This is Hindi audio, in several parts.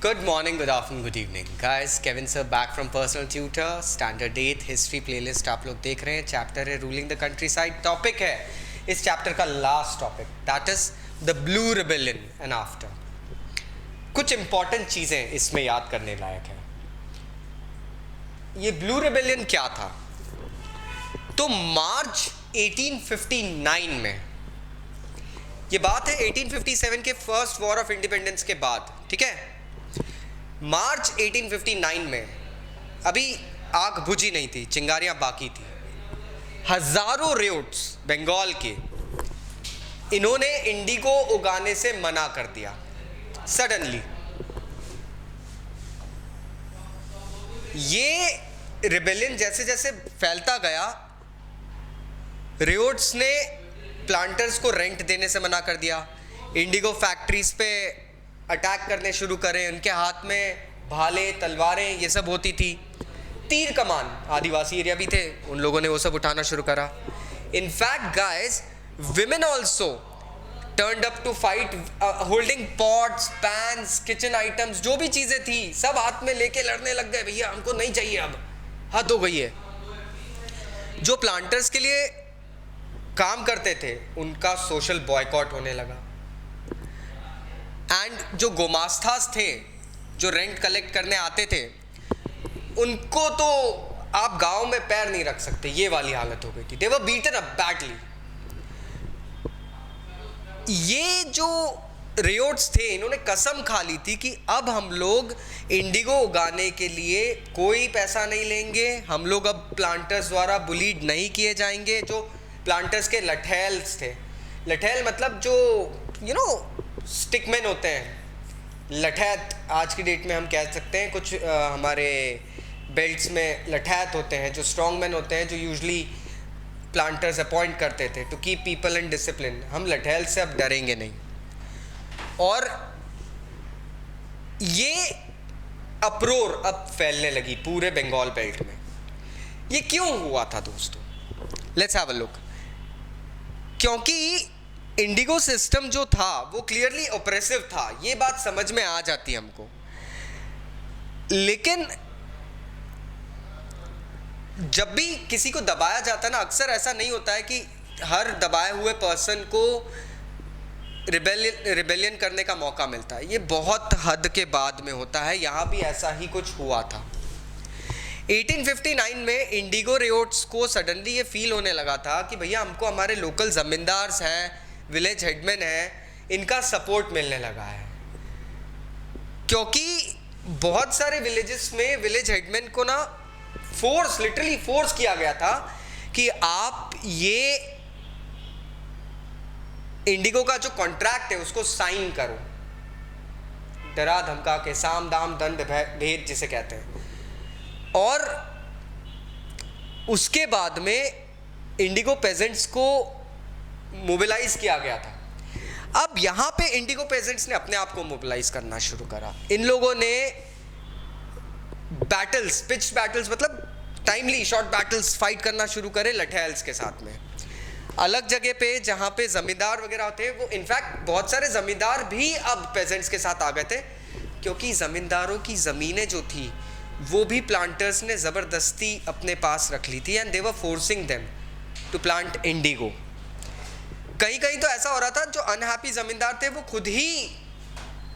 Good morning, good afternoon, good evening. Guys, Kevin sir back from Personal Tutor, Standard 8 history playlist आप लोग देख रहे हैं. चैप्टर है ruling the country side. Topic है इस चैप्टर का last topic, that is the blue rebellion and after. कुछ इंपॉर्टेंट चीज़ें इसमें याद करने लायक है. ये ब्लू रिबेलियन क्या था? तो मार्च 1859 में, ये बात है 1857 के फर्स्ट वॉर ऑफ इंडिपेंडेंस के बाद, ठीक है. मार्च 1859 में अभी आग बुझी नहीं थी, चिंगारियां बाकी थी. हजारों रियोट्स बंगाल के, इन्होंने इंडिगो उगाने से मना कर दिया सडनली. ये रिबेलियन जैसे जैसे फैलता गया, रियोट्स ने प्लांटर्स को रेंट देने से मना कर दिया, इंडिगो फैक्ट्रीज पे अटैक करने शुरू करें. उनके हाथ में भाले, तलवारें, ये सब होती थी. तीर कमान, आदिवासी एरिया भी थे, उन लोगों ने वो सब उठाना शुरू करा. In fact guys, women also turned up to fight, holding pots, pans, kitchen items, जो भी चीज़ें थी सब हाथ में लेके लड़ने लग गए. भैया हमको नहीं चाहिए, अब हद हो गई है. जो प्लांटर्स के लिए काम करते थे उनका सोशल बॉयकॉट होने लगा. एंड जो गोमास्तास थे, जो रेंट कलेक्ट करने आते थे, उनको तो आप गांव में पैर नहीं रख सकते, ये वाली हालत हो गई थी. दे वर बीटन अप बैडली. ये जो रियोट्स थे, इन्होंने कसम खा ली थी कि अब हम लोग इंडिगो उगाने के लिए कोई पैसा नहीं लेंगे, हम लोग अब प्लांटर्स द्वारा बुलीड नहीं किए जाएंगे. जो प्लांटर्स के लठैल्स थे, लठैल मतलब जो स्टिकमैन होते हैं, लठैत आज की डेट में हम कह सकते हैं. कुछ हमारे बेल्ट्स में लठैत होते हैं, जो स्ट्रॉन्ग मैन होते हैं, जो यूजली प्लांटर्स अपॉइंट करते थे to keep people in discipline. हम लठैल से अब डरेंगे नहीं. और ये अप्रोर अब फैलने लगी पूरे बंगाल बेल्ट में. ये क्यों हुआ था दोस्तों? Let's have a look. क्योंकि इंडिगो सिस्टम जो था वो क्लियरली ऑपरेसिव था, ये बात समझ में आ जाती है हमको. लेकिन जब भी किसी को दबाया जाता है ना, अक्सर ऐसा नहीं होता है कि हर दबाए हुए पर्सन को रिबेलियन करने का मौका मिलता है. ये बहुत हद के बाद में होता है. यहाँ भी ऐसा ही कुछ हुआ था. 1859 में इंडिगो रियोट्स को सडनली ये फील होने लगा था कि भैया हमको हमारे लोकल ज़मींदार्स हैं, विलेज हेडमैन हैं, इनका सपोर्ट मिलने लगा है. क्योंकि बहुत सारे विलेजेस में विलेज हेडमैन को ना लिटरली फोर्स किया गया था कि आप ये इंडिगो का जो कॉन्ट्रैक्ट है उसको साइन करो. डरा धमका के, साम दाम दंड भेद जिसे कहते हैं. और उसके बाद में इंडिगो पेजेंट्स को मोबिलाइज किया गया था. अब यहाँ पे इंडिगो पेजेंट्स ने अपने आप को मोबिलाइज करना शुरू करा. इन लोगों ने बैटल्स, पिच बैटल्स मतलब टाइमली शॉर्ट बैटल्स फाइट करना शुरू करे लठैल्स के साथ में. अलग जगह पे जहाँ पे जमींदार वगैरह होते हैं, वो इनफैक्ट बहुत सारे जमींदार भी अब पेजेंट्स के साथ आ गए थे, क्योंकि जमींदारों की ज़मीनें जो थी वो भी प्लांटर्स ने ज़बरदस्ती अपने पास रख ली थी. And they were forcing them to plant indigo. कहीं कहीं तो ऐसा हो रहा था, जो अनहैप्पी ज़मींदार थे वो खुद ही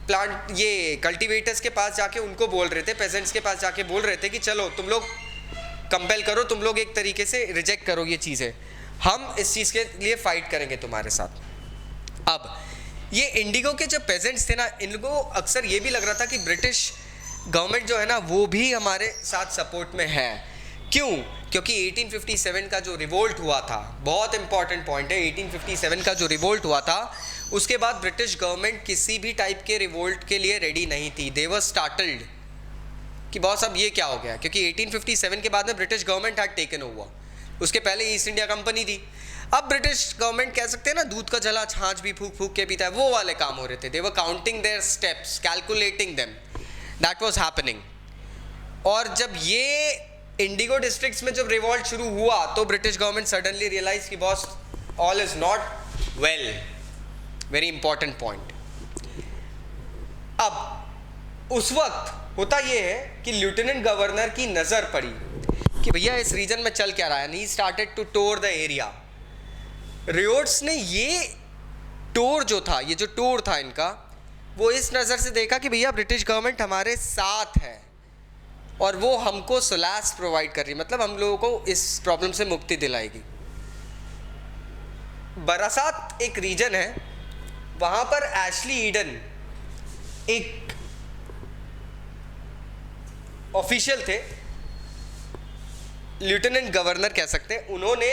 प्लांट ये कल्टीवेटर्स के पास जाके उनको बोल रहे थे, पेजेंट्स के पास जाके बोल रहे थे कि चलो तुम लोग कंपेल करो, तुम लोग एक तरीके से रिजेक्ट करो ये चीज़ें, हम इस चीज़ के लिए फ़ाइट करेंगे तुम्हारे साथ. अब ये इंडिगो के जो पेजेंट्स थे ना, इनको अक्सर ये भी लग रहा था कि ब्रिटिश गवर्नमेंट जो है ना वो भी हमारे साथ सपोर्ट में है. क्यों? क्योंकि 1857 का जो रिवोल्ट हुआ था, बहुत इंपॉर्टेंट पॉइंट है, 1857 का जो रिवोल्ट हुआ था, उसके बाद ब्रिटिश गवर्नमेंट किसी भी टाइप के रिवोल्ट के लिए रेडी नहीं थी. दे वर स्टार्टल्ड कि बॉस अब ये क्या हो गया, क्योंकि 1857 के बाद में British government had taken over. उसके पहले ईस्ट इंडिया कंपनी थी. अब ब्रिटिश गवर्नमेंट कह सकते हैं ना, दूध का जला छाछ भी फूक फूक के पीता है, वो वाले काम हो रहे थे. They were counting their steps, calculating them. That was happening. और जब ये इंडिगो डिस्ट्रिक्ट्स में जब रिवॉल्ट शुरू हुआ तो ब्रिटिश गवर्नमेंट सडनली रियलाइज कि boss all is not well. Very important point. अब उस वक्त होता ये है कि लेफ्टिनेंट गवर्नर की नज़र पड़ी कि भैया इस रीजन में चल क्या रहा है, he started to tour the area. Riots ने ये टूर जो था, ये जो टूर था इनका, वो इस नज़र से देखा कि भैया ब्रिटिश गवर्नमेंट हमारे साथ है और वो हमको सोलास प्रोवाइड कर रही है, मतलब हम लोगों को इस प्रॉब्लम से मुक्ति दिलाएगी। बरासात एक रीजन है, वहाँ पर एशली ईडन एक ऑफिशियल थे, लेफ्टिनेंट गवर्नर कह सकते हैं। उन्होंने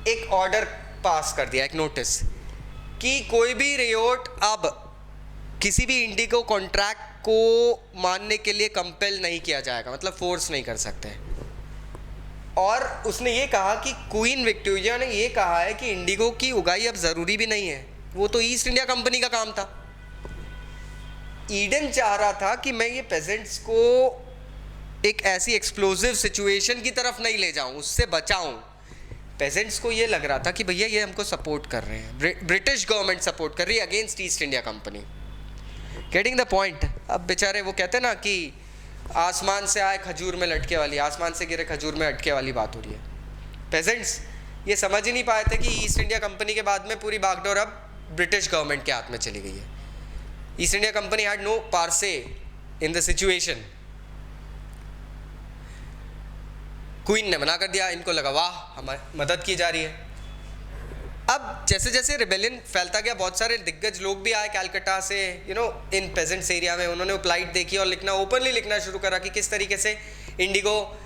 एक ऑर्डर पास कर दिया, एक नोटिस, कि कोई भी रियोट अब किसी भी इंडिगो कॉन्ट्रैक्ट को मानने के लिए कंपेल नहीं किया जाएगा, मतलब फोर्स नहीं कर सकते। और उसने ये कहा कि क्वीन विक्टोरिया ने ये कहा है कि इंडिगो की उगाई अब ज़रूरी भी नहीं है, वो तो ईस्ट इंडिया कंपनी का काम था। ईडन चाह रहा था कि मैं ये पेजेंट्स को एक ऐसी एक्सप्लोजिव सिचुएशन की तरफ नहीं ले जाऊं, उससे बचाऊं। पेजेंट्स को ये लग रहा था कि भैया ये हमको सपोर्ट कर रहे हैं, ब्रिटिश गवर्नमेंट सपोर्ट कर रही है against east India company. Getting the point. अब बेचारे वो कहते हैं ना कि आसमान से आए खजूर में लटके वाली, आसमान से गिरे खजूर में अटके वाली बात हो रही है। पेजेंट्स ये समझ ही नहीं पाए थे कि ईस्ट इंडिया कंपनी के बाद में पूरी बागडोर अब ब्रिटिश गवर्नमेंट के हाथ में चली गई है। East India Company had no par से इन द सिचुएशन। क्वीन ने मना कर दिया, इनको लगा वाह हमारी मदद की जा रही है। अब जैसे जैसे रिबेलियन फैलता गया, बहुत सारे दिग्गज लोग भी आए कैलकाटा से, इन पेजेंट्स एरिया में। उन्होंने प्लाइट देखी और लिखना, ओपनली लिखना शुरू करा कि किस तरीके से इंडिगो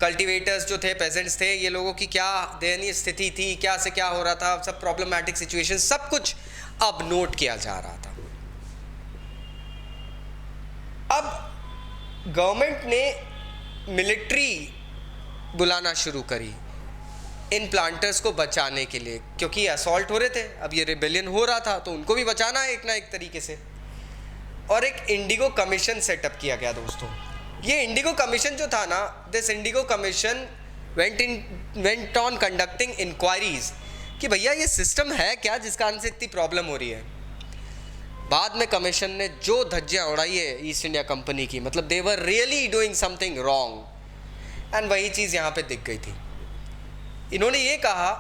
कल्टिवेटर्स जो थे, पेजेंट्स थे, ये लोगों की क्या दयनीय स्थिति थी, क्या से क्या हो रहा था, सब प्रॉब्लमैटिक सिचुएशन, सब कुछ अब नोट किया जा रहा था। अब गवर्नमेंट ने मिलिट्री बुलाना शुरू करी इन प्लांटर्स को बचाने के लिए, क्योंकि असॉल्ट हो रहे थे, अब ये रिबेलियन हो रहा था, तो उनको भी बचाना है एक ना एक तरीके से। और एक इंडिगो कमीशन सेटअप किया गया दोस्तों। ये इंडिगो कमीशन जो था ना, this indigo commission went on conducting inquiries कि भैया ये सिस्टम है क्या जिसका कारण से इतनी प्रॉब्लम हो रही है। बाद में कमीशन ने जो धज्जियाँ उड़ाई है ईस्ट इंडिया कंपनी की, मतलब they were really doing something wrong, and वही चीज़ यहाँ पे दिख गई थी। इन्होंने ये कहा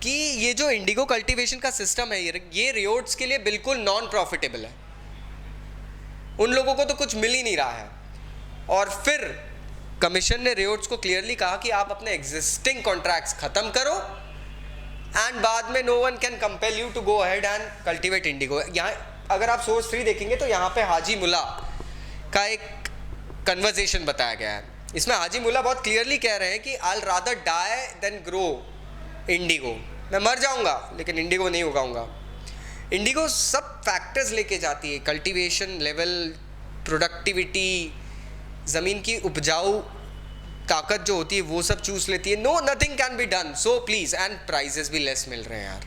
कि ये जो इंडिगो कल्टीवेशन का सिस्टम है, ये रियोट्स के लिए बिल्कुल नॉन प्रॉफिटेबल है, उन लोगों को तो कुछ मिल ही नहीं रहा है। और फिर कमीशन ने रियोट्स को क्लियरली कहा कि आप अपने एग्जिस्टिंग कॉन्ट्रैक्ट्स ख़त्म करो एंड बाद में no one can compel you to go ahead and cultivate indigo. यहाँ अगर आप सोर्स 3 देखेंगे तो यहाँ पे हाजी मुला का एक कन्वर्जेशन बताया गया है। इसमें हाजी मुला बहुत क्लियरली कह रहे हैं कि I rather die than grow indigo, मैं मर जाऊंगा लेकिन इंडिगो नहीं उगाऊंगा। इंडिगो सब फैक्टर्स लेके जाती है, कल्टीवेशन लेवल, प्रोडक्टिविटी, ज़मीन की उपजाऊ ताकत जो होती है वो सब चूस लेती है। No nothing can be done, so please, and prices भी लेस मिल रहे हैं यार।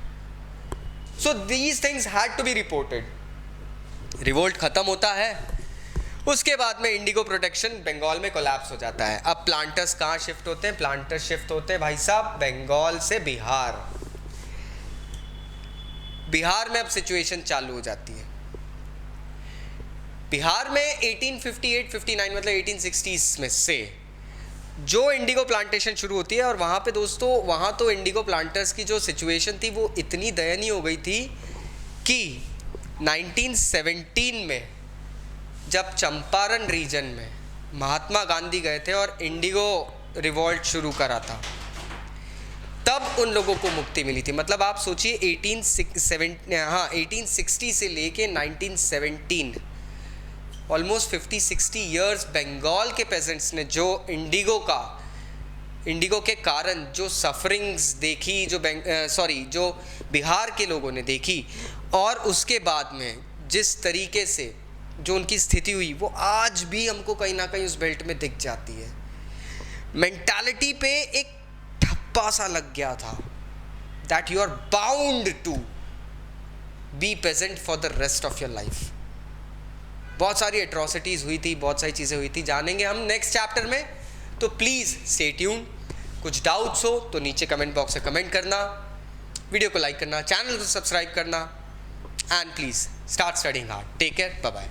So these things had to be reported. Revolt ख़त्म होता है, उसके बाद में इंडिगो प्रोटेक्शन बंगाल में कोलैप्स हो जाता है। अब प्लांटर्स कहाँ शिफ्ट होते हैं? प्लांटर्स शिफ्ट होते हैं भाई साहब बंगाल से बिहार। बिहार में अब सिचुएशन चालू हो जाती है। बिहार में 1858-59 मतलब 1860s में से जो इंडिगो प्लांटेशन शुरू होती है, और वहाँ पे दोस्तों, वहाँ तो इंडिगो प्लांटर्स की जो सिचुएशन थी वो इतनी दयनीय हो गई थी कि 1917 में जब चंपारण रीजन में महात्मा गांधी गए थे और इंडिगो रिवॉल्ट शुरू करा था, तब उन लोगों को मुक्ति मिली थी। मतलब आप सोचिए 1860 से लेके 1917, ऑलमोस्ट 50-60 ईयर्स बंगाल के पेजेंट्स ने जो इंडिगो के कारण जो सफरिंग्स देखी, जो बिहार के लोगों ने देखी, और उसके बाद में जिस तरीके से जो उनकी स्थिति हुई, वो आज भी हमको कहीं ना कहीं उस बेल्ट में दिख जाती है। मेंटालिटी पे एक ठप्पा सा लग गया था, that you are bound to be present for the rest of your life. बहुत सारी एट्रॉसिटीज़ हुई थी, बहुत सारी चीज़ें हुई थी, जानेंगे हम नेक्स्ट चैप्टर में, तो प्लीज़ स्टे ट्यून। कुछ डाउट्स हो तो नीचे कमेंट बॉक्स में कमेंट करना, वीडियो को लाइक करना, चैनल को सब्सक्राइब करना, and please start studying hard. Take care, bye bye.